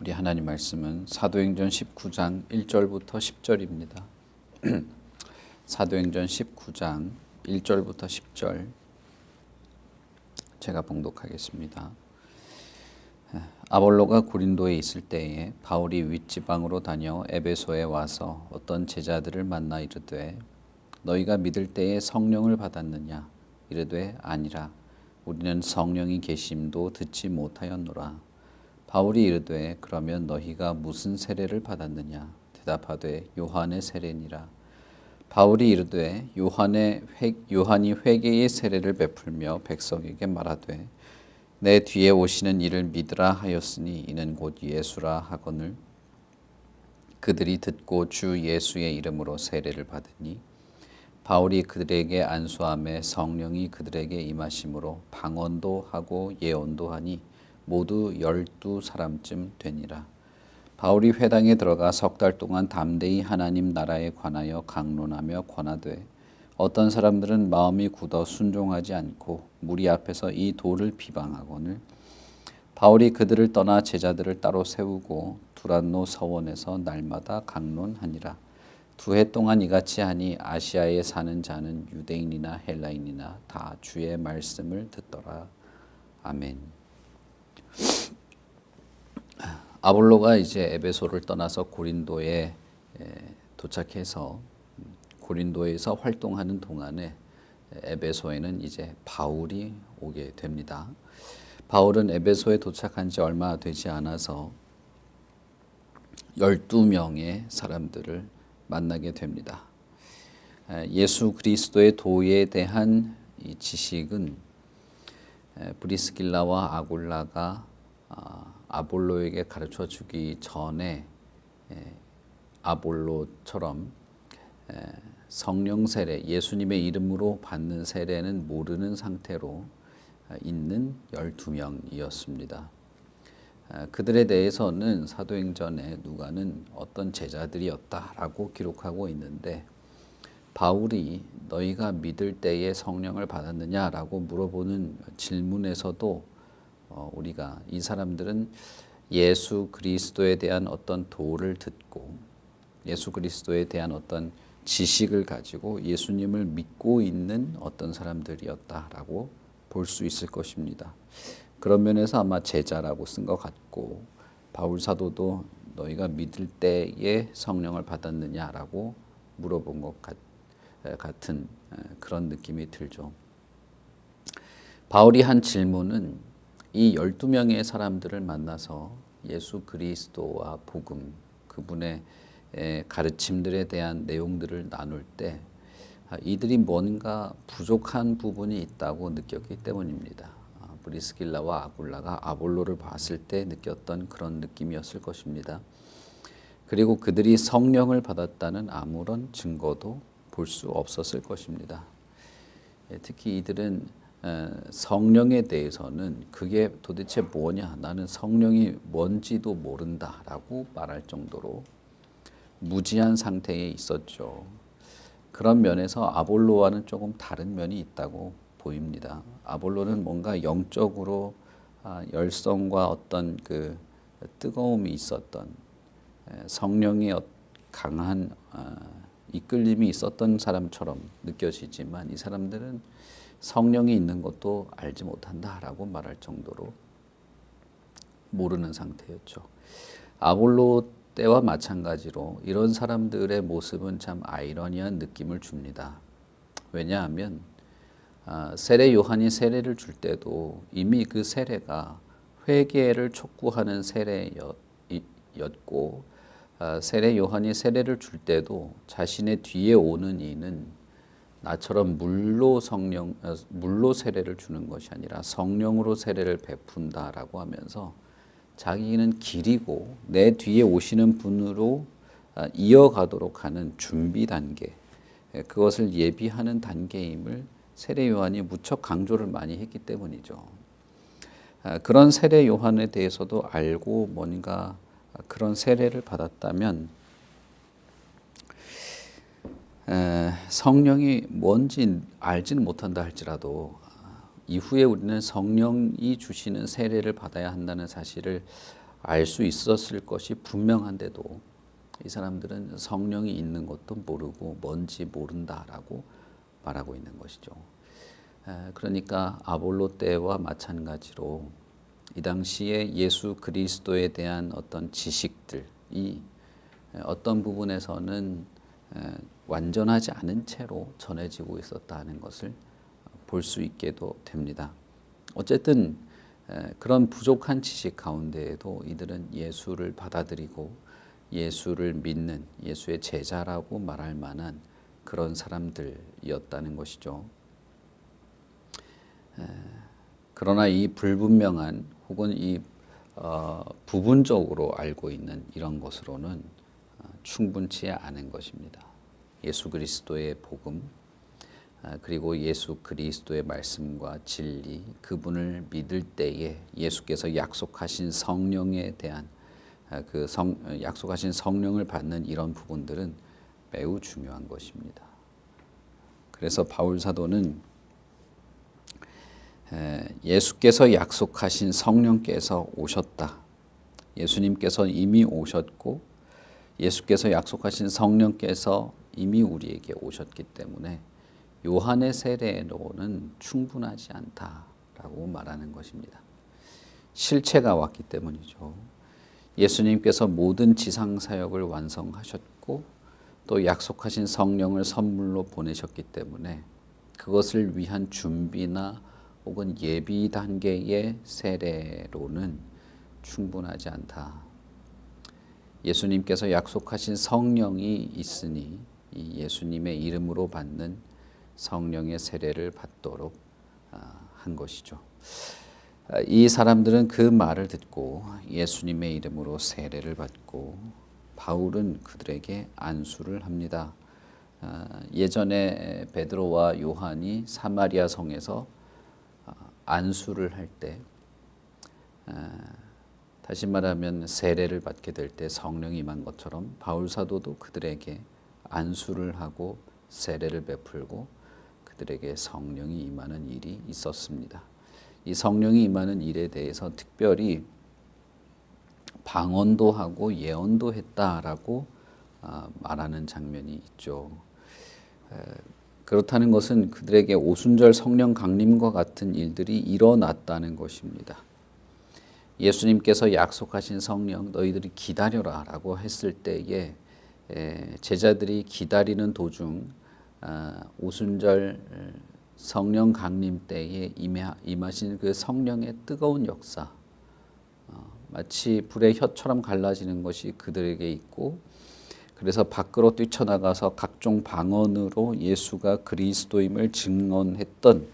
우리 하나님 말씀은 사도행전 19장 1절부터 10절입니다. 사도행전 19장 1절부터 10절 제가 봉독하겠습니다. 아볼로가 고린도에 있을 때에 바울이 윗지방으로 다녀 에베소에 와서 어떤 제자들을 만나 이르되 너희가 믿을 때에 성령을 받았느냐? 이르되 아니라 우리는 성령이 계심도 듣지 못하였노라. 바울이 이르되 그러면 너희가 무슨 세례를 받았느냐? 대답하되 요한의 세례니라. 바울이 이르되 요한이 회개의 세례를 베풀며 백성에게 말하되 내 뒤에 오시는 이를 믿으라 하였으니 이는 곧 예수라 하거늘 그들이 듣고 주 예수의 이름으로 세례를 받으니 바울이 그들에게 안수하매 성령이 그들에게 임하심으로 방언도 하고 예언도 하니 모두 12사람쯤 되니라. 바울이 회당에 들어가 석 달 동안 담대히 하나님 나라에 관하여 강론하며 권하되 어떤 사람들은 마음이 굳어 순종하지 않고 무리 앞에서 이 도를 비방하거늘 바울이 그들을 떠나 제자들을 따로 세우고 두란노 서원에서 날마다 강론하니라. 2해 동안 이같이 하니 아시아에 사는 자는 유대인이나 헬라인이나 다 주의 말씀을 듣더라. 아멘. 아볼로가 이제 에베소를 떠나서 고린도에 도착해서 고린도에서 활동하는 동안에 에베소에는 이제 바울이 오게 됩니다. 바울은 에베소에 도착한 지 얼마 되지 않아서 12명의 사람들을 만나게 됩니다. 예수 그리스도의 도에 대한 이 지식은 브리스길라와 아굴라가 아볼로에게 가르쳐 주기 전에 아볼로처럼 성령 세례, 예수님의 이름으로 받는 세례는 모르는 상태로 있는 12명이었습니다. 그들에 대해서는 사도행전에 누가는 어떤 제자들이었다라고 기록하고 있는데 바울이 너희가 믿을 때에 성령을 받았느냐라고 물어보는 질문에서도 우리가 이 사람들은 예수 그리스도에 대한 어떤 도를 듣고 예수 그리스도에 대한 어떤 지식을 가지고 예수님을 믿고 있는 어떤 사람들이었다라고 볼 수 있을 것입니다. 그런 면에서 아마 제자라고 쓴 것 같고 바울 사도도 너희가 믿을 때에 성령을 받았느냐라고 물어본 것 같은 그런 느낌이 들죠. 바울이 한 질문은 이 12명의 사람들을 만나서 예수 그리스도와 복음, 그분의 가르침들에 대한 내용들을 나눌 때 이들이 뭔가 부족한 부분이 있다고 느꼈기 때문입니다. 브리스길라와 아굴라가 아볼로를 봤을 때 느꼈던 그런 느낌이었을 것입니다. 그리고 그들이 성령을 받았다는 아무런 증거도 볼 수 없었을 것입니다. 특히 이들은 성령에 대해서는 그게 도대체 뭐냐, 나는 성령이 뭔지도 모른다라고 말할 정도로 무지한 상태에 있었죠. 그런 면에서 아볼로와는 조금 다른 면이 있다고 보입니다. 아볼로는 뭔가 영적으로 열성과 어떤 그 뜨거움이 있었던 성령의 강한 이끌림이 있었던 사람처럼 느껴지지만 이 사람들은 성령이 있는 것도 알지 못한다라고 말할 정도로 모르는 상태였죠. 아볼로 때와 마찬가지로 이런 사람들의 모습은 참 아이러니한 느낌을 줍니다. 왜냐하면 세례 요한이 세례를 줄 때도 이미 그 세례가 회개를 촉구하는 세례였고 세례 요한이 세례를 줄 때도 자신의 뒤에 오는 이는 나처럼 물로 세례를 주는 것이 아니라 성령으로 세례를 베푼다라고 하면서 자기는 길이고 내 뒤에 오시는 분으로 이어가도록 하는 준비 단계, 그것을 예비하는 단계임을 세례 요한이 무척 강조를 많이 했기 때문이죠. 그런 세례 요한에 대해서도 알고 뭔가 그런 세례를 받았다면 성령이 뭔지 알지는 못한다 할지라도 이후에 우리는 성령이 주시는 세례를 받아야 한다는 사실을 알 수 있었을 것이 분명한데도 이 사람들은 성령이 있는 것도 모르고 뭔지 모른다라고 말하고 있는 것이죠. 그러니까 아볼로 때와 마찬가지로 이 당시에 예수 그리스도에 대한 어떤 지식들이 어떤 부분에서는 완전하지 않은 채로 전해지고 있었다는 것을 볼 수 있게도 됩니다. 어쨌든 그런 부족한 지식 가운데에도 이들은 예수를 받아들이고 예수를 믿는 예수의 제자라고 말할 만한 그런 사람들이었다는 것이죠. 그러나 이 불분명한 혹은 이 부분적으로 알고 있는 이런 것으로는 충분치 않은 것입니다. 예수 그리스도의 복음, 그리고 예수 그리스도의 말씀과 진리, 그분을 믿을 때에 예수께서 약속하신 성령에 대한 약속하신 성령을 받는 이런 부분들은 매우 중요한 것입니다. 그래서 바울 사도는 예수께서 약속하신 성령께서 오셨다. 예수님께서 이미 오셨고 예수께서 약속하신 성령께서 이미 우리에게 오셨기 때문에 요한의 세례로는 충분하지 않다라고 말하는 것입니다. 실체가 왔기 때문이죠. 예수님께서 모든 지상 사역을 완성하셨고 또 약속하신 성령을 선물로 보내셨기 때문에 그것을 위한 준비나 혹은 예비 단계의 세례로는 충분하지 않다. 예수님께서 약속하신 성령이 있으니 이 예수님의 이름으로 받는 성령의 세례를 받도록 한 것이죠. 이 사람들은 그 말을 듣고 예수님의 이름으로 세례를 받고 바울은 그들에게 안수를 합니다. 예전에 베드로와 요한이 사마리아 성에서 안수를 할 때, 다시 말하면 세례를 받게 될 때 성령이 임한 것처럼 바울 사도도 그들에게 안수를 하고 세례를 베풀고 그들에게 성령이 임하는 일이 있었습니다. 이 성령이 임하는 일에 대해서 특별히 방언도 하고 예언도 했다라고 말하는 장면이 있죠. 그렇다는 것은 그들에게 오순절 성령 강림과 같은 일들이 일어났다는 것입니다. 예수님께서 약속하신 성령 너희들이 기다려라 라고 했을 때에 제자들이 기다리는 도중 오순절 성령 강림 때에 임하신 그 성령의 뜨거운 역사, 마치 불의 혀처럼 갈라지는 것이 그들에게 있고 그래서 밖으로 뛰쳐나가서 각종 방언으로 예수가 그리스도임을 증언했던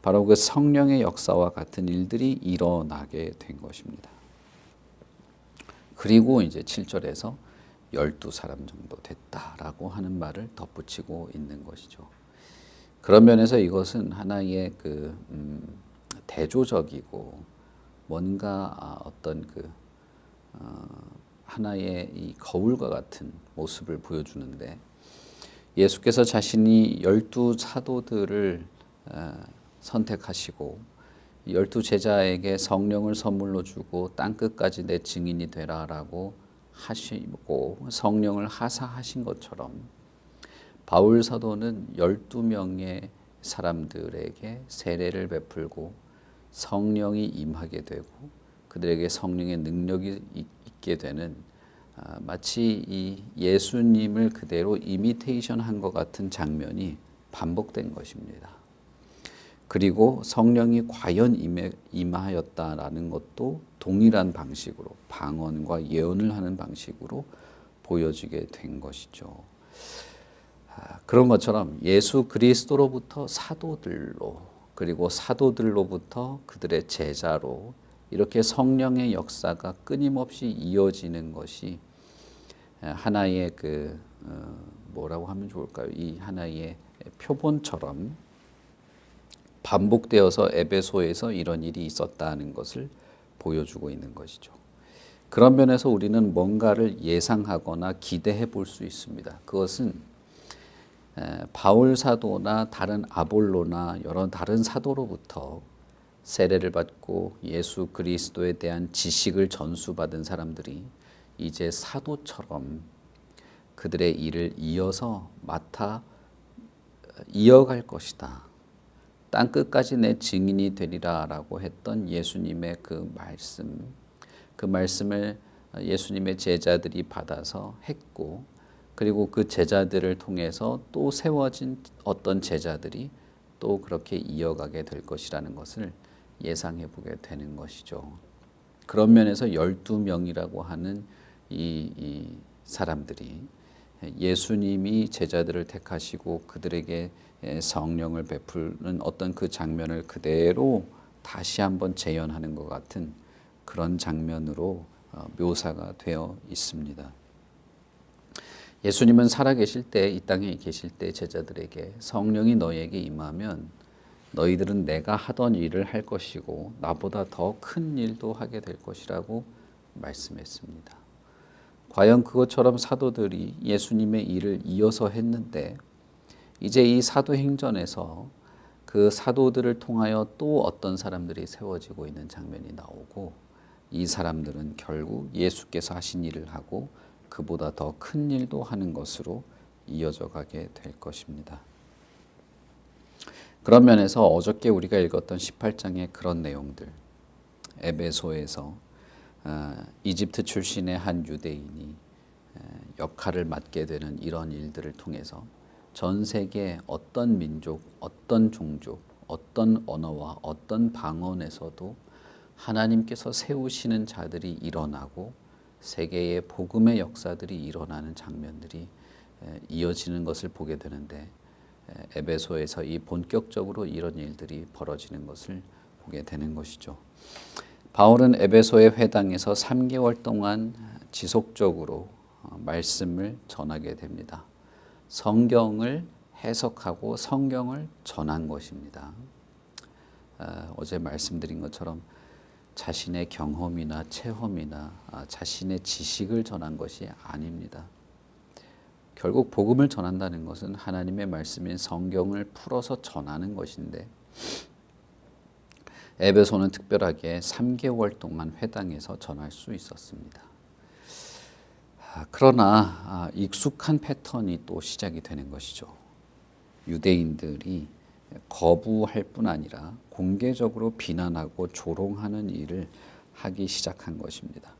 바로 그 성령의 역사와 같은 일들이 일어나게 된 것입니다. 그리고 이제 7절에서 12사람 정도 됐다라고 하는 말을 덧붙이고 있는 것이죠. 그런 면에서 이것은 하나의 대조적이고 뭔가 어떤 하나의 이 거울과 같은 모습을 보여주는데 예수께서 자신이 12사도들을 선택하시고 12제자에게 성령을 선물로 주고 땅끝까지 내 증인이 되라라고 하시고 성령을 하사하신 것처럼 바울 사도는 12명의 사람들에게 세례를 베풀고 성령이 임하게 되고 그들에게 성령의 능력이 있게 되는 마치 이 예수님을 그대로 이미테이션한 것 같은 장면이 반복된 것입니다. 그리고 성령이 과연 임하였다라는 것도 동일한 방식으로 방언과 예언을 하는 방식으로 보여지게 된 것이죠. 그런 것처럼 예수 그리스도로부터 사도들로 그리고 사도들로부터 그들의 제자로 이렇게 성령의 역사가 끊임없이 이어지는 것이 하나의 뭐라고 하면 좋을까요? 이 하나의 표본처럼 반복되어서 에베소에서 이런 일이 있었다는 것을 보여주고 있는 것이죠. 그런 면에서 우리는 뭔가를 예상하거나 기대해 볼 수 있습니다. 그것은 바울 사도나 다른 아볼로나 여러 다른 사도로부터 세례를 받고 예수 그리스도에 대한 지식을 전수받은 사람들이 이제 사도처럼 그들의 일을 이어갈 것이다. 땅 끝까지 내 증인이 되리라 라고 했던 예수님의 그 말씀을 예수님의 제자들이 받아서 했고, 그리고 그 제자들을 통해서 또 세워진 어떤 제자들이 또 그렇게 이어가게 될 것이라는 것을 예상해 보게 되는 것이죠. 그런 면에서 12명이라고 하는 이 사람들이 예수님이 제자들을 택하시고 그들에게 성령을 베푸는 어떤 그 장면을 그대로 다시 한번 재현하는 것 같은 그런 장면으로 묘사가 되어 있습니다. 예수님은 살아계실 때, 이 땅에 계실 때 제자들에게 성령이 너희에게 임하면 너희들은 내가 하던 일을 할 것이고 나보다 더 큰 일도 하게 될 것이라고 말씀했습니다. 과연 그것처럼 사도들이 예수님의 일을 이어서 했는데, 이제 이 사도행전에서 그 사도들을 통하여 또 어떤 사람들이 세워지고 있는 장면이 나오고, 이 사람들은 결국 예수께서 하신 일을 하고 그보다 더 큰 일도 하는 것으로 이어져 가게 될 것입니다. 그런 면에서 어저께 우리가 읽었던 18장의 그런 내용들, 에베소에서 이집트 출신의 한 유대인이 역할을 맡게 되는 이런 일들을 통해서 전 세계 어떤 민족, 어떤 종족, 어떤 언어와 어떤 방언에서도 하나님께서 세우시는 자들이 일어나고 세계의 복음의 역사들이 일어나는 장면들이 이어지는 것을 보게 되는데, 에베소에서 이 본격적으로 이런 일들이 벌어지는 것을 보게 되는 것이죠. 바울은 에베소의 회당에서 3개월 동안 지속적으로 말씀을 전하게 됩니다. 성경을 해석하고 성경을 전한 것입니다. 어제 말씀드린 것처럼 자신의 경험이나 체험이나 자신의 지식을 전한 것이 아닙니다. 결국 복음을 전한다는 것은 하나님의 말씀인 성경을 풀어서 전하는 것인데, 에베소는 특별하게 3개월 동안 회당에서 전할 수 있었습니다. 그러나 익숙한 패턴이 또 시작이 되는 것이죠. 유대인들이 거부할 뿐 아니라 공개적으로 비난하고 조롱하는 일을 하기 시작한 것입니다.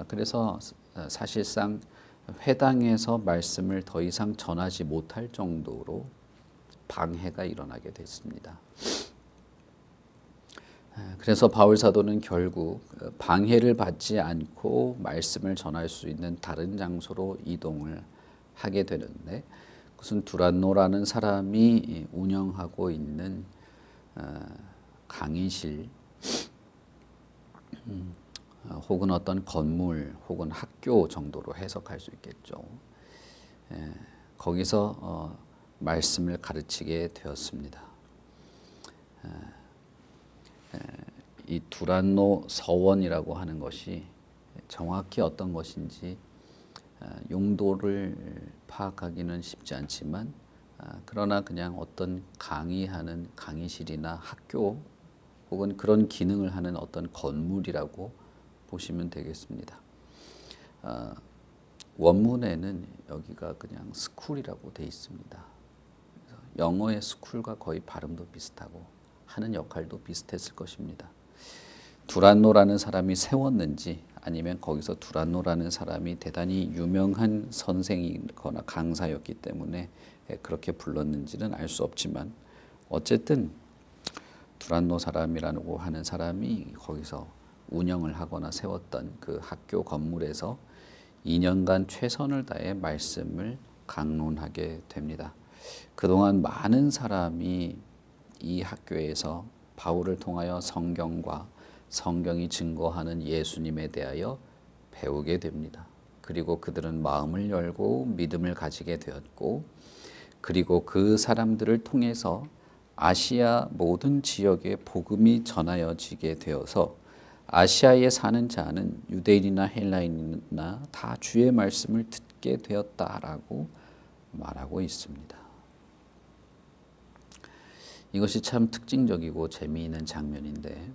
그래서 사실상 회당에서 말씀을 더 이상 전하지 못할 정도로 방해가 일어나게 됐습니다. 그래서 바울 사도는 결국 방해를 받지 않고 말씀을 전할 수 있는 다른 장소로 이동을 하게 되는데, 그것은 두란노라는 사람이 운영하고 있는 강의실 혹은 어떤 건물 혹은 학교 정도로 해석할 수 있겠죠. 거기서 말씀을 가르치게 되었습니다. 이 두란노 서원이라고 하는 것이 정확히 어떤 것인지 용도를 파악하기는 쉽지 않지만, 그러나 그냥 어떤 강의하는 강의실이나 학교 혹은 그런 기능을 하는 어떤 건물이라고 보시면 되겠습니다. 원문에는 여기가 그냥 스쿨이라고 되어 있습니다. 그래서 영어의 스쿨과 거의 발음도 비슷하고 하는 역할도 비슷했을 것입니다. 두란노라는 사람이 세웠는지 아니면 거기서 두란노라는 사람이 대단히 유명한 선생이거나 강사였기 때문에 그렇게 불렀는지는 알 수 없지만, 어쨌든 두란노 사람이라고 하는 사람이 거기서 운영을 하거나 세웠던 그 학교 건물에서 2년간 최선을 다해 말씀을 강론하게 됩니다. 그동안 많은 사람이 이 학교에서 바울을 통하여 성경과 성경이 증거하는 예수님에 대하여 배우게 됩니다. 그리고 그들은 마음을 열고 믿음을 가지게 되었고, 그리고 그 사람들을 통해서 아시아 모든 지역에 복음이 전하여지게 되어서 아시아에 사는 자는 유대인이나 헬라인이나 다 주의 말씀을 듣게 되었다라고 말하고 있습니다. 이것이 참 특징적이고 재미있는 장면인데,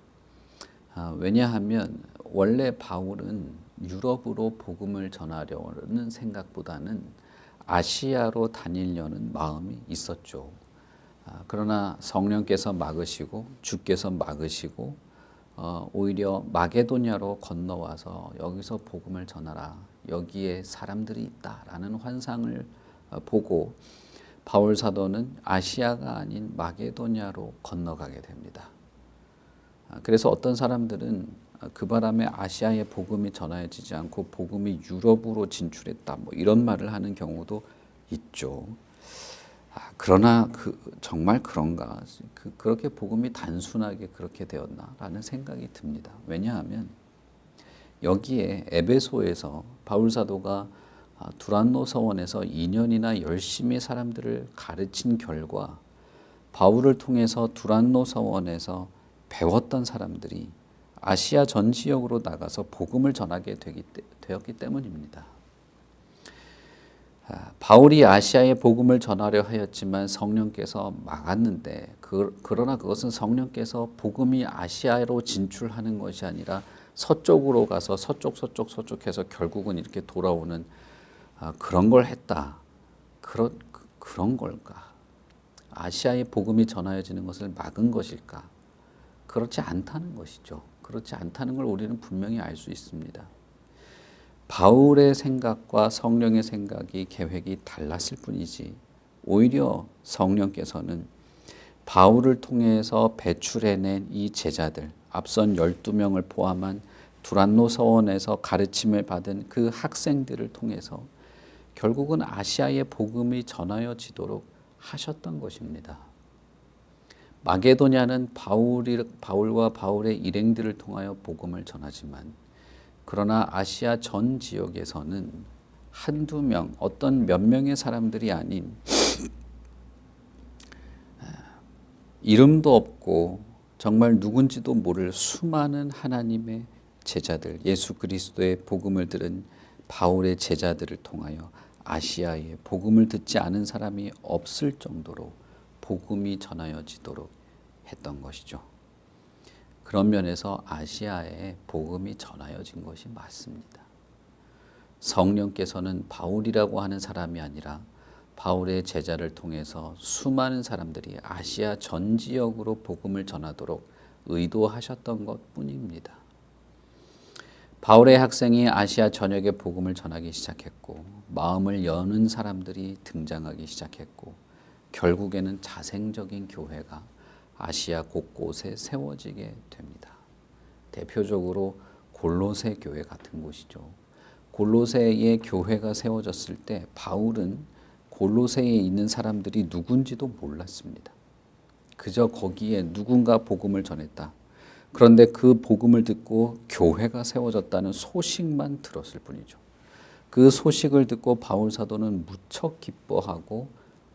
왜냐하면 원래 바울은 유럽으로 복음을 전하려는 생각보다는 아시아로 다니려는 마음이 있었죠. 그러나 성령께서 막으시고 주께서 막으시고 오히려 마게도냐로 건너와서 여기서 복음을 전하라. 여기에 사람들이 있다라는 환상을 보고 바울 사도는 아시아가 아닌 마게도냐로 건너가게 됩니다. 그래서 어떤 사람들은 그 바람에 아시아의 복음이 전해지지 않고 복음이 유럽으로 진출했다, 뭐 이런 말을 하는 경우도 있죠. 그러나 정말 그런가? 그렇게 복음이 단순하게 그렇게 되었나라는 생각이 듭니다. 왜냐하면 여기에 에베소에서 바울 사도가 두란노 서원에서 2년이나 열심히 사람들을 가르친 결과 바울을 통해서 두란노 서원에서 배웠던 사람들이 아시아 전 지역으로 나가서 복음을 전하게 되었기 때문입니다. 바울이 아시아에 복음을 전하려 하였지만 성령께서 막았는데 그러나 그것은 성령께서 복음이 아시아로 진출하는 것이 아니라 서쪽으로 가서 서쪽 해서 결국은 이렇게 돌아오는 그런 걸 했다. 그런 걸까? 아시아에 복음이 전하여지는 것을 막은 것일까? 그렇지 않다는 것이죠. 그렇지 않다는 걸 우리는 분명히 알 수 있습니다. 바울의 생각과 성령의 생각이 계획이 달랐을 뿐이지 오히려 성령께서는 바울을 통해서 배출해낸 이 제자들, 앞선 12명을 포함한 두란노 서원에서 가르침을 받은 그 학생들을 통해서 결국은 아시아의 복음이 전하여지도록 하셨던 것입니다. 마게도냐는 바울과 바울의 일행들을 통하여 복음을 전하지만 그러나 아시아 전 지역에서는 한두 명, 어떤 몇 명의 사람들이 아닌 이름도 없고 정말 누군지도 모를 수많은 하나님의 제자들, 예수 그리스도의 복음을 들은 바울의 제자들을 통하여 아시아에 복음을 듣지 않은 사람이 없을 정도로 복음이 전하여지도록 했던 것이죠. 그런 면에서 아시아에 복음이 전하여진 것이 맞습니다. 성령께서는 바울이라고 하는 사람이 아니라 바울의 제자를 통해서 수많은 사람들이 아시아 전 지역으로 복음을 전하도록 의도하셨던 것뿐입니다. 바울의 학생이 아시아 전역에 복음을 전하기 시작했고 마음을 여는 사람들이 등장하기 시작했고 결국에는 자생적인 교회가 아시아 곳곳에 세워지게 됩니다. 대표적으로 골로새 교회 같은 곳이죠. 골로새의 교회가 세워졌을 때 바울은 골로새에 있는 사람들이 누군지도 몰랐습니다. 그저 거기에 누군가 복음을 전했다. 그런데 그 복음을 듣고 교회가 세워졌다는 소식만 들었을 뿐이죠. 그 소식을 듣고 바울 사도는 무척 기뻐하고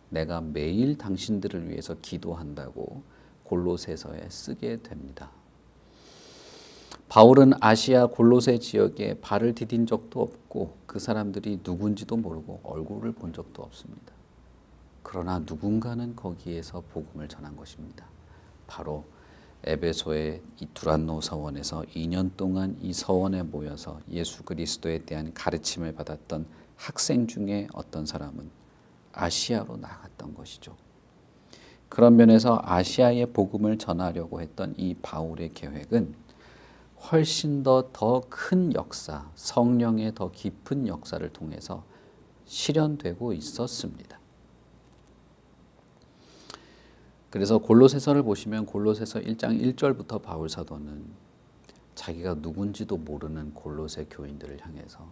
내가 매일 당신들을 위해서 기도한다고 골로새서에 쓰게 됩니다. 바울은 아시아 골로새 지역에 발을 디딘 적도 없고 그 사람들이 누군지도 모르고 얼굴을 본 적도 없습니다. 그러나 누군가는 거기에서 복음을 전한 것입니다. 바로 에베소의 이 두란노 서원에서 2년 동안 이 서원에 모여서 예수 그리스도에 대한 가르침을 받았던 학생 중에 어떤 사람은 아시아로 나갔던 것이죠. 그런 면에서 아시아의 복음을 전하려고 했던 이 바울의 계획은 훨씬 더 큰 역사, 성령의 더 깊은 역사를 통해서 실현되고 있었습니다. 그래서 골로새서를 보시면 골로새서 1장 1절부터 바울 사도는 자기가 누군지도 모르는 골로새 교인들을 향해서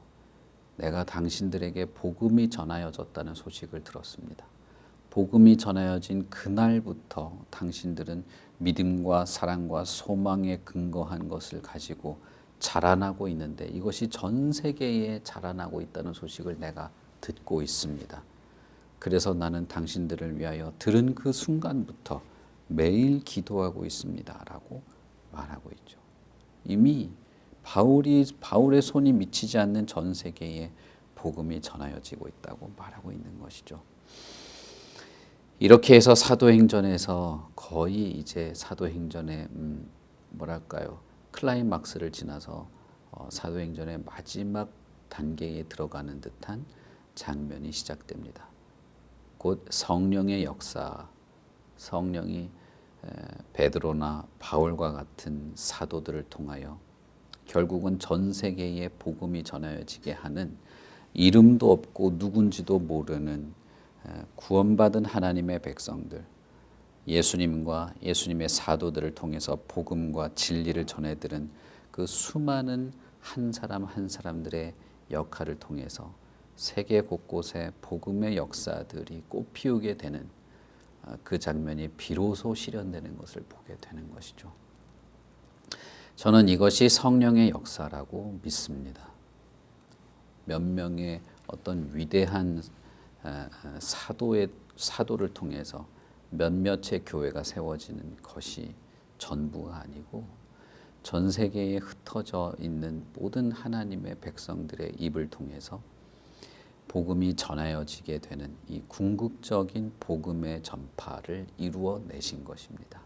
내가 당신들에게 복음이 전하여졌다는 소식을 들었습니다. 복음이 전하여진 그날부터 당신들은 믿음과 사랑과 소망에 근거한 것을 가지고 자라나고 있는데 이것이 전 세계에 자라나고 있다는 소식을 내가 듣고 있습니다. 그래서 나는 당신들을 위하여 들은 그 순간부터 매일 기도하고 있습니다. 라고 말하고 있죠. 이미 바울의 손이 미치지 않는 전 세계에 복음이 전하여지고 있다고 말하고 있는 것이죠. 이렇게 해서 사도행전에서 거의 이제 사도행전의 뭐랄까요, 클라이막스를 지나서 사도행전의 마지막 단계에 들어가는 듯한 장면이 시작됩니다. 곧 성령의 역사, 성령이 베드로나 바울과 같은 사도들을 통하여 결국은 전 세계에 복음이 전하여지게 하는, 이름도 없고 누군지도 모르는 구원받은 하나님의 백성들, 예수님과 예수님의 사도들을 통해서 복음과 진리를 전해들은 그 수많은 한 사람 한 사람들의 역할을 통해서 세계 곳곳에 복음의 역사들이 꽃피우게 되는 그 장면이 비로소 실현되는 것을 보게 되는 것이죠. 저는 이것이 성령의 역사라고 믿습니다. 몇 명의 어떤 위대한 사도를 통해서 몇몇의 교회가 세워지는 것이 전부가 아니고, 전 세계에 흩어져 있는 모든 하나님의 백성들의 입을 통해서 복음이 전하여지게 되는 이 궁극적인 복음의 전파를 이루어내신 것입니다.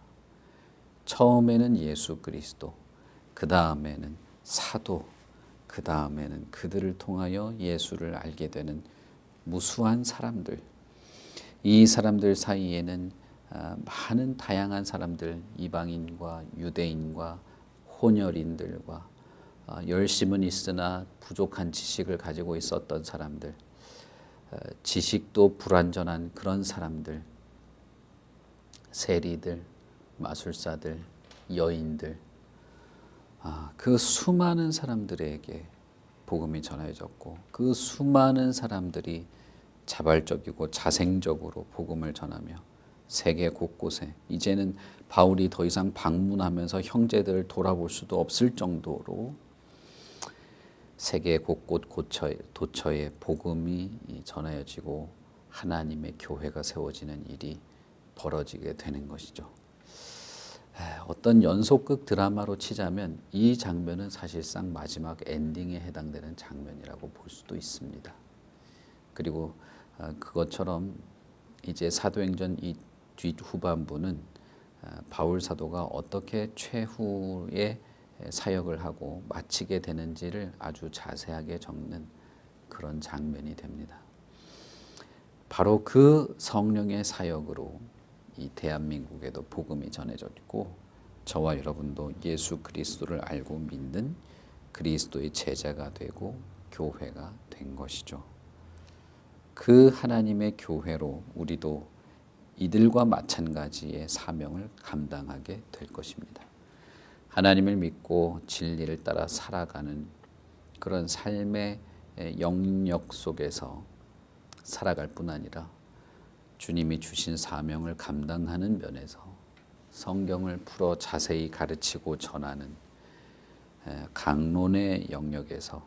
처음에는 예수 그리스도, 그 다음에는 사도, 그 다음에는 그들을 통하여 예수를 알게 되는 무수한 사람들, 이 사람들 사이에는 많은 다양한 사람들, 이방인과 유대인과 혼혈인들과 열심은 있으나 부족한 지식을 가지고 있었던 사람들, 지식도 불완전한 그런 사람들, 세리들, 마술사들, 여인들, 그 수많은 사람들에게 복음이 전해졌고, 그 수많은 사람들이 자발적이고 자생적으로 복음을 전하며 세계 곳곳에, 이제는 바울이 더 이상 방문하면서 형제들을 돌아볼 수도 없을 정도로 세계 곳곳 도처에 복음이 전하여지고 하나님의 교회가 세워지는 일이 벌어지게 되는 것이죠. 어떤 연속극 드라마로 치자면 이 장면은 사실상 마지막 엔딩에 해당되는 장면이라고 볼 수도 있습니다. 그리고 그것처럼 이제 사도행전 이 뒷후반부는 바울 사도가 어떻게 최후의 사역을 하고 마치게 되는지를 아주 자세하게 적는 그런 장면이 됩니다. 바로 그 성령의 사역으로 이 대한민국에도 복음이 전해졌고, 저와 여러분도 예수 그리스도를 알고 믿는 그리스도의 제자가 되고 교회가 된 것이죠. 그 하나님의 교회로 우리도 이들과 마찬가지의 사명을 감당하게 될 것입니다. 하나님을 믿고 진리를 따라 살아가는 그런 삶의 영역 속에서 살아갈 뿐 아니라 주님이 주신 사명을 감당하는 면에서 성경을 풀어 자세히 가르치고 전하는 강론의 영역에서,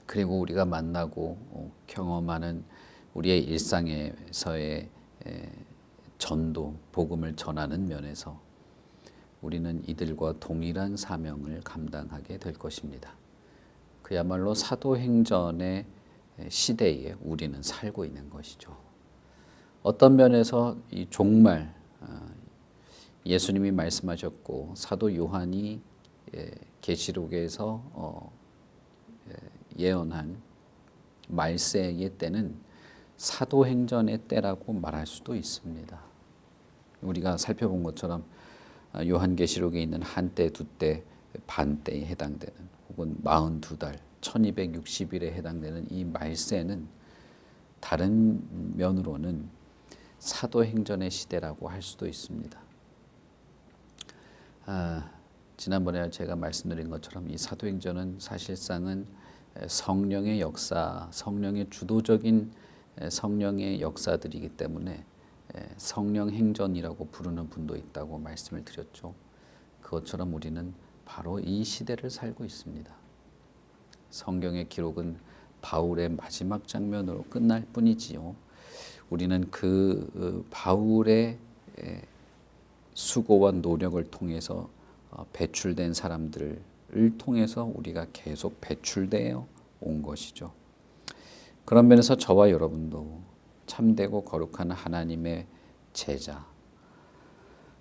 그리고 우리가 만나고 경험하는 우리의 일상에서의 전도, 복음을 전하는 면에서 우리는 이들과 동일한 사명을 감당하게 될 것입니다. 그야말로 사도행전의 시대에 우리는 살고 있는 것이죠. 어떤 면에서 이 종말, 예수님이 말씀하셨고 사도 요한이 계시록에서 예언한 말세의 때는 사도행전의 때라고 말할 수도 있습니다. 우리가 살펴본 것처럼 요한계시록에 있는 한때, 두때, 반때에 해당되는, 혹은 42달, 1260일에 해당되는 이 말세는 다른 면으로는 사도행전의 시대라고 할 수도 있습니다. 지난번에 제가 말씀드린 것처럼 이 사도행전은 사실상은 성령의 역사, 성령의 주도적인 성령의 역사들이기 때문에 성령행전이라고 부르는 분도 있다고 말씀을 드렸죠. 그것처럼 우리는 바로 이 시대를 살고 있습니다. 성경의 기록은 바울의 마지막 장면으로 끝날 뿐이지요. 우리는 그 바울의 수고와 노력을 통해서 배출된 사람들을 통해서 우리가 계속 배출되어 온 것이죠. 그런 면에서 저와 여러분도 참되고 거룩한 하나님의 제자,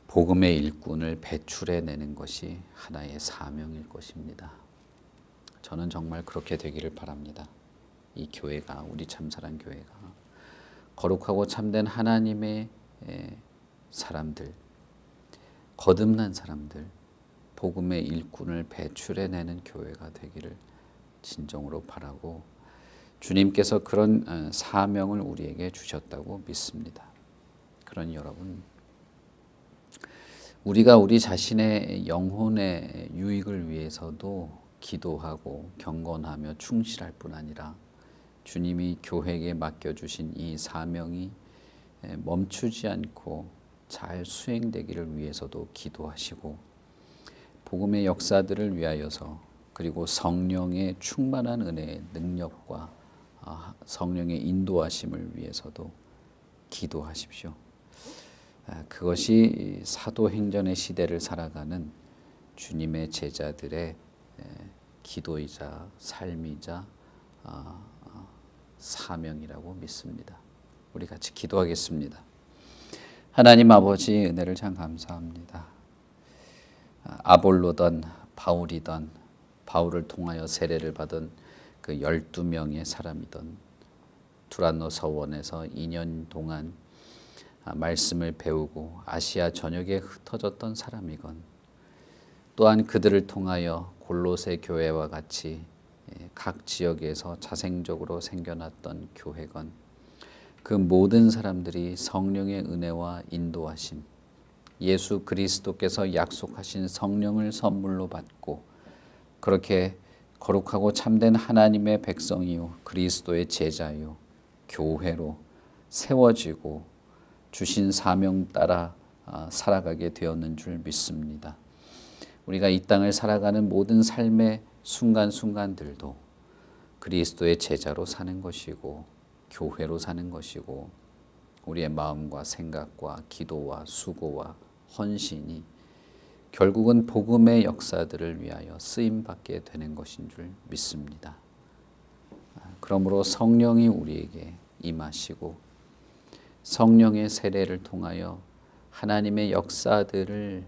복음의 일꾼을 배출해내는 것이 하나의 사명일 것입니다. 저는 정말 그렇게 되기를 바랍니다. 이 교회가, 우리 참사랑 교회가 거룩하고 참된 하나님의 사람들, 거듭난 사람들, 복음의 일꾼을 배출해내는 교회가 되기를 진정으로 바라고, 주님께서 그런 사명을 우리에게 주셨다고 믿습니다. 그러니 여러분, 우리가 우리 자신의 영혼의 유익을 위해서도 기도하고 경건하며 충실할 뿐 아니라 주님이 교회에게 맡겨주신 이 사명이 멈추지 않고 잘 수행되기를 위해서도 기도하시고, 복음의 역사들을 위하여서, 그리고 성령의 충만한 은혜의 능력과 성령의 인도하심을 위해서도 기도하십시오. 그것이 사도행전의 시대를 살아가는 주님의 제자들의 기도이자 삶이자 사명이라고 믿습니다. 우리 같이 기도하겠습니다. 하나님 아버지, 은혜를 참 감사합니다. 아볼로든 바울이든, 바울을 통하여 세례를 받은 그 12명의 사람이든, 두란노 서원에서 2년 동안 말씀을 배우고 아시아 전역에 흩어졌던 사람이건, 또한 그들을 통하여 골로새 교회와 같이 각 지역에서 자생적으로 생겨났던 교회건, 그 모든 사람들이 성령의 은혜와 인도하심, 예수 그리스도께서 약속하신 성령을 선물로 받고 그렇게 거룩하고 참된 하나님의 백성이요 그리스도의 제자요 교회로 세워지고 주신 사명 따라 살아가게 되었는 줄 믿습니다. 우리가 이 땅을 살아가는 모든 삶의 순간순간들도 그리스도의 제자로 사는 것이고 교회로 사는 것이고, 우리의 마음과 생각과 기도와 수고와 헌신이 결국은 복음의 역사들을 위하여 쓰임받게 되는 것인 줄 믿습니다. 그러므로 성령이 우리에게 임하시고 성령의 세례를 통하여 하나님의 역사들을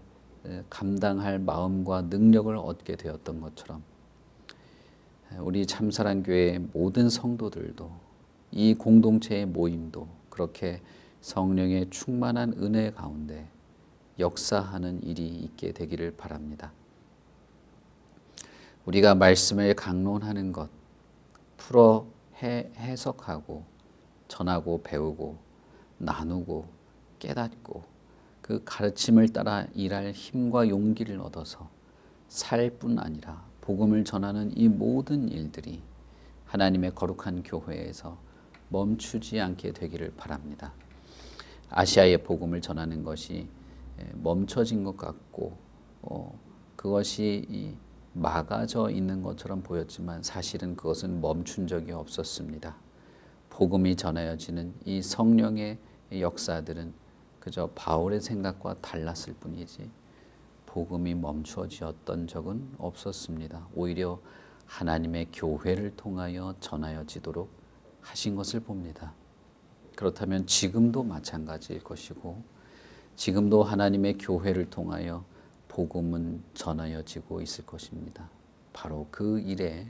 감당할 마음과 능력을 얻게 되었던 것처럼, 우리 참사랑 교회의 모든 성도들도, 이 공동체의 모임도 그렇게 성령의 충만한 은혜 가운데 역사하는 일이 있게 되기를 바랍니다. 우리가 말씀을 강론하는 것, 풀어 해석하고 전하고 배우고 나누고 깨닫고 그 가르침을 따라 일할 힘과 용기를 얻어서 살 뿐 아니라 복음을 전하는 이 모든 일들이 하나님의 거룩한 교회에서 멈추지 않게 되기를 바랍니다. 아시아의 복음을 전하는 것이 멈춰진 것 같고 그것이 막아져 있는 것처럼 보였지만 사실은 그것은 멈춘 적이 없었습니다. 복음이 전하여지는 이 성령의 역사들은 그저 바울의 생각과 달랐을 뿐이지 복음이 멈추어지었던 적은 없었습니다. 오히려 하나님의 교회를 통하여 전하여지도록 하신 것을 봅니다. 그렇다면 지금도 마찬가지일 것이고, 지금도 하나님의 교회를 통하여 복음은 전하여지고 있을 것입니다. 바로 그 일에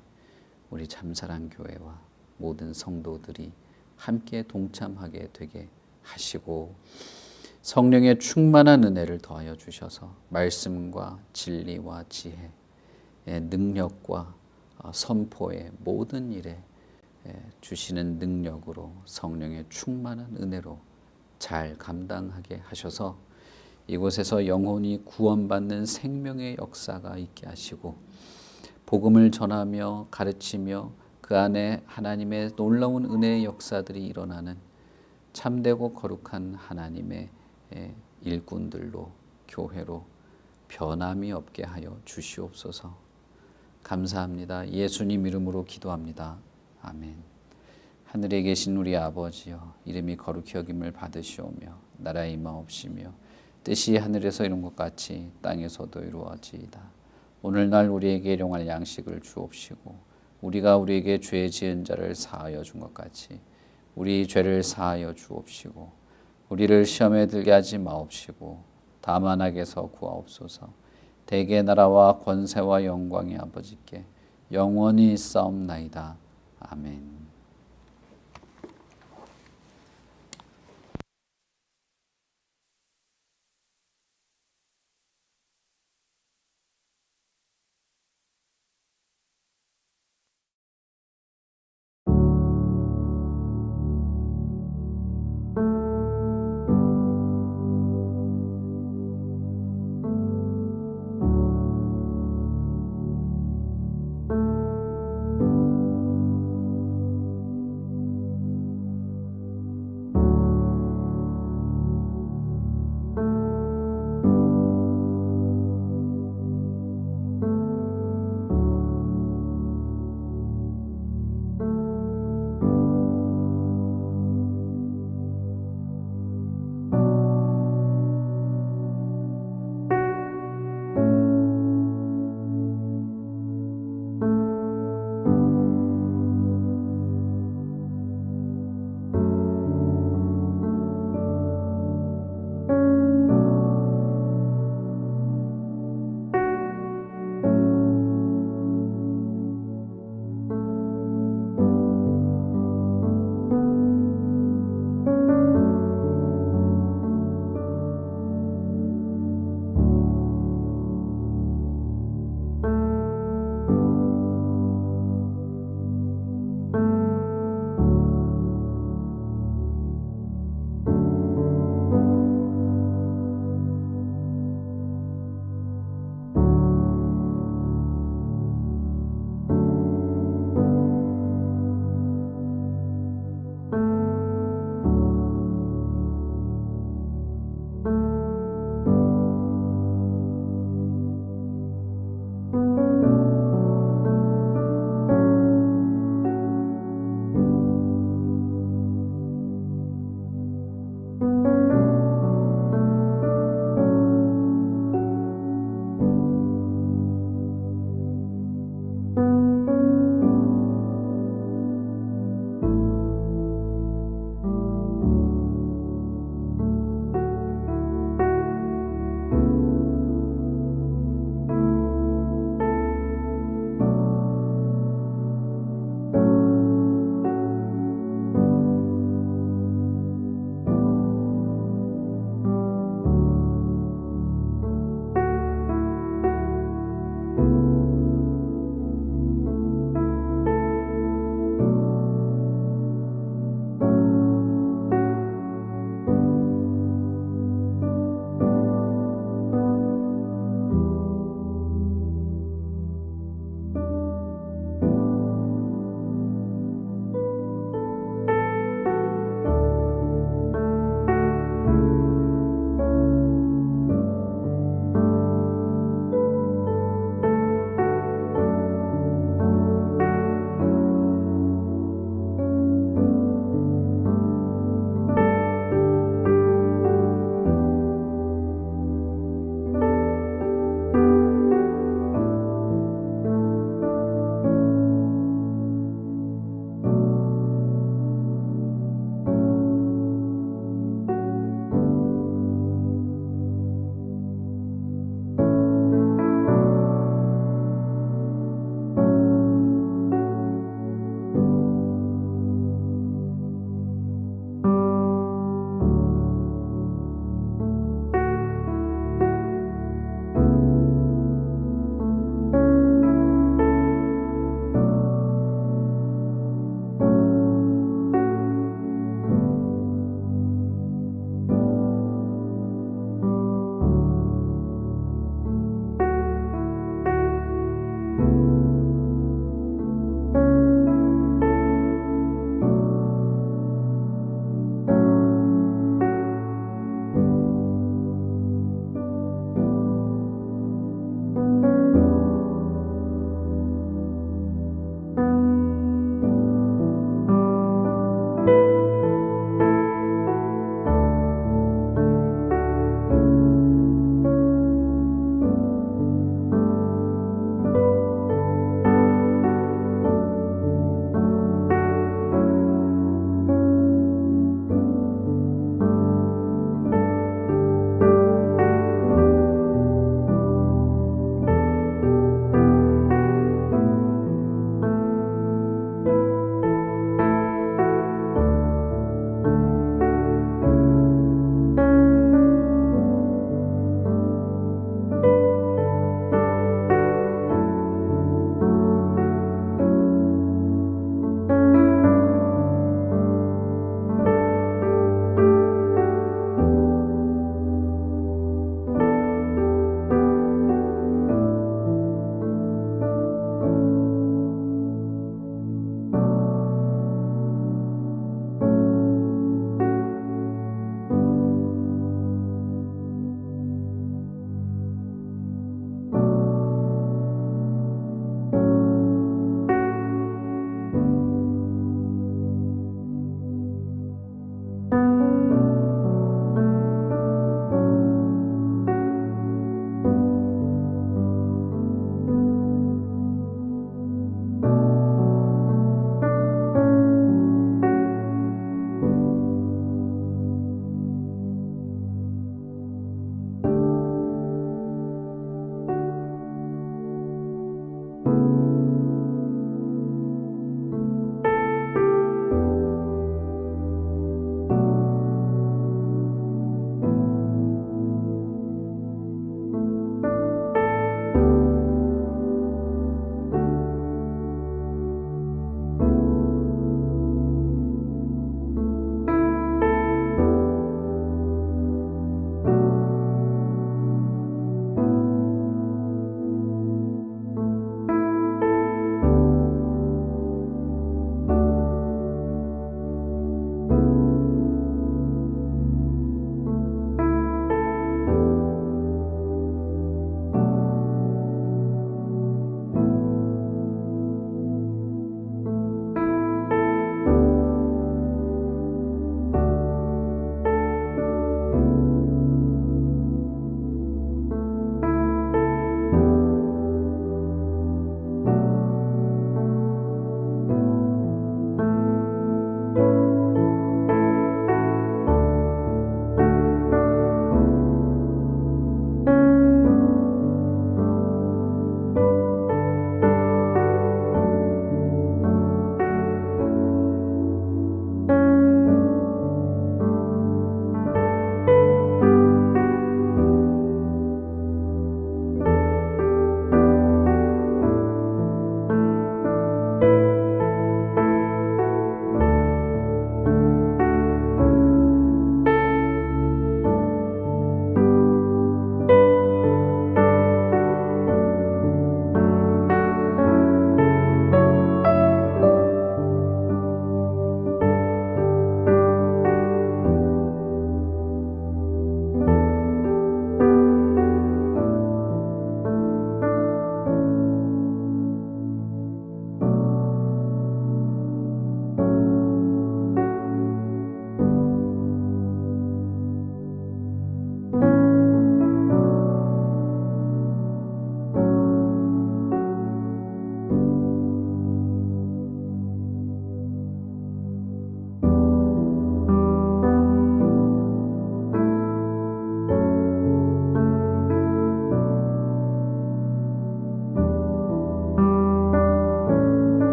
우리 참사랑 교회와 모든 성도들이 함께 동참하게 되게 하시고, 성령의 충만한 은혜를 더하여 주셔서 말씀과 진리와 지혜, 능력과 선포의 모든 일에 주시는 능력으로, 성령의 충만한 은혜로 잘 감당하게 하셔서 이곳에서 영혼이 구원받는 생명의 역사가 있게 하시고, 복음을 전하며 가르치며 그 안에 하나님의 놀라운 은혜의 역사들이 일어나는 참되고 거룩한 하나님의 일꾼들로, 교회로 변함이 없게 하여 주시옵소서. 감사합니다. 예수님 이름으로 기도합니다. 아멘. 하늘에 계신 우리 아버지여, 이름이 거룩히 여김을 받으시오며 나라에 임하옵시며 뜻이 하늘에서 이룬 것 같이 땅에서도 이루어지이다. 오늘날 우리에게 일용할 양식을 주옵시고, 우리가 우리에게 죄 지은 자를 사하여 준 것 같이 우리 죄를 사하여 주옵시고 우리를 시험에 들게 하지 마옵시고 다만 악에서 구하옵소서. 대개 나라와 권세와 영광이 아버지께 영원히 있사옵나이다. 아멘.